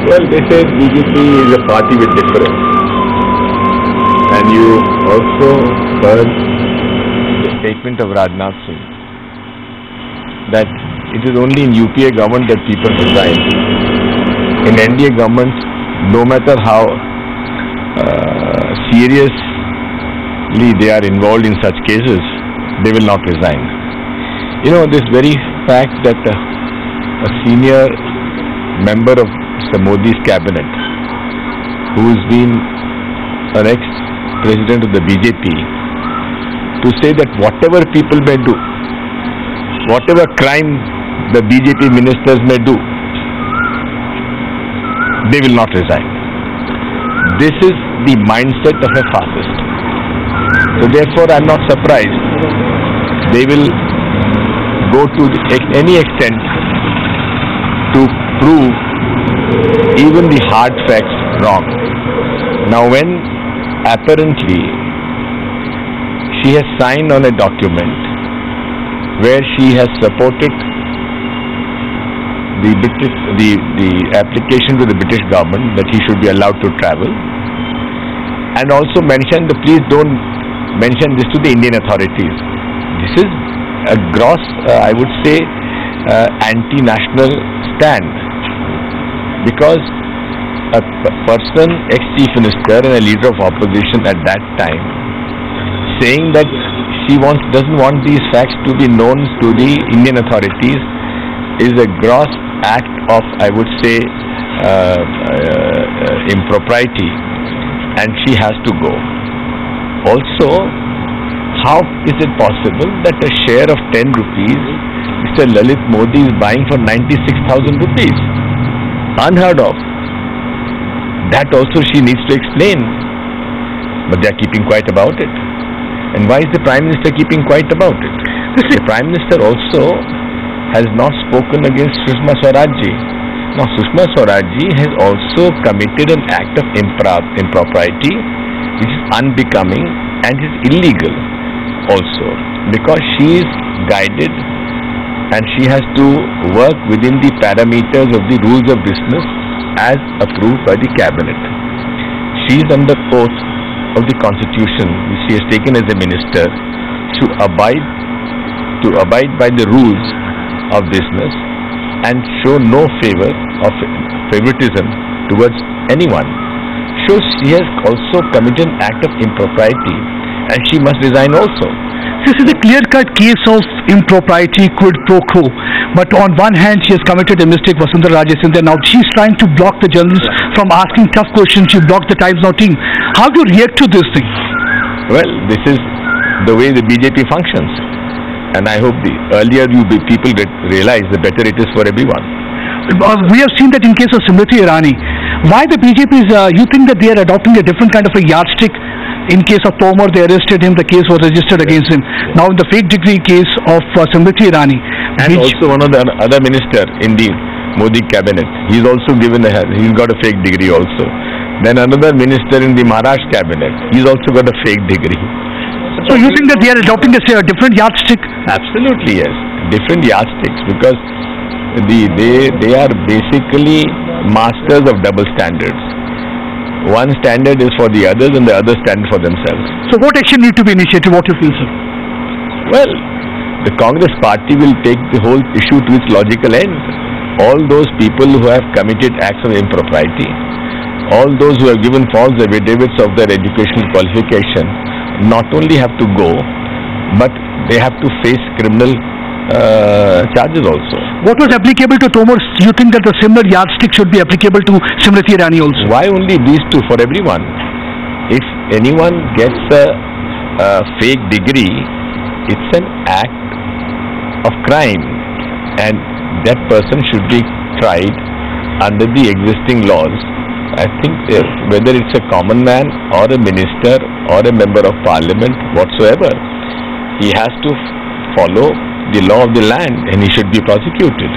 Well, they say BJP is a party with difference. And you also heard the statement of Rajnath Singh that it is only in UPA government that people resign. In NDA government, no matter how seriously they are involved in such cases, they will not resign. You know, this very fact that a senior member of Mr. Modi's cabinet, who's been an ex-president of the BJP, to say that whatever people may do, whatever crime the BJP ministers may do, they will not resign. This is the mindset of a fascist. So therefore I am not surprised they will go to any extent to prove even the hard facts wrong. Now when apparently she has signed on a document where she has supported the application to the British government that he should be allowed to travel, and also mentioned, please don't mention this to the Indian authorities. This is a gross, I would say, anti-national stand, because a person, ex-chief minister and a leader of opposition at that time, saying that she doesn't want these facts to be known to the Indian authorities is a gross act of, I would say, impropriety, and she has to go. Also, how is it possible that a share of 10 rupees Mr. Lalit Modi is buying for 96,000 rupees? Unheard of. That also she needs to explain. But they are keeping quiet about it. And why is the Prime Minister keeping quiet about it? The Prime Minister also has not spoken against Sushma Swaraj ji. Now Sushma Swaraj ji has also committed an act of impropriety which is unbecoming and is illegal also, because she is guided and she has to work within the parameters of the rules of business as approved by the cabinet. She is under oath of the constitution which she has taken as a minister to abide by the rules of business and show no favoritism towards anyone. So she has also committed an act of impropriety and she must resign also. This is a clear-cut case of impropriety, quid pro quo. But on one hand, she has committed a mistake, Vasundhara Raje Scindia. Now she's trying to block the journalists from asking tough questions. She blocked the Times Now team. How do you react to this thing? Well, this is the way the BJP functions. And I hope the earlier people realize, the better it is for everyone. We have seen that in case of Smriti Irani. Why the BJP is, you think that they are adopting a different kind of a yardstick? In case of Tomar, they arrested him, the case was registered against him. Now in the fake degree case of Smriti Irani. And also one of the other minister in the Modi cabinet, he's also he's got a fake degree also. Then another minister in the Maharashtra cabinet, he's also got a fake degree. So you think that they are adopting a different yardstick? Absolutely yes, different yardsticks, because they are basically masters of double standards. One standard is for the others and the other standard for themselves. So what action need to be initiated? What you feel, sir? Well, the Congress party will take the whole issue to its logical end. All those people who have committed acts of impropriety, all those who have given false affidavits of their educational qualification, not only have to go, but they have to face criminal charges also. What was applicable to Tomar? You think that the similar yardstick should be applicable to Smriti Irani also? Why only these two? For everyone. If anyone gets a fake degree, it's an act of crime, and that person should be tried under the existing laws. I think whether it's a common man or a minister or a member of parliament, whatsoever, he has to follow the law of the land and he should be prosecuted.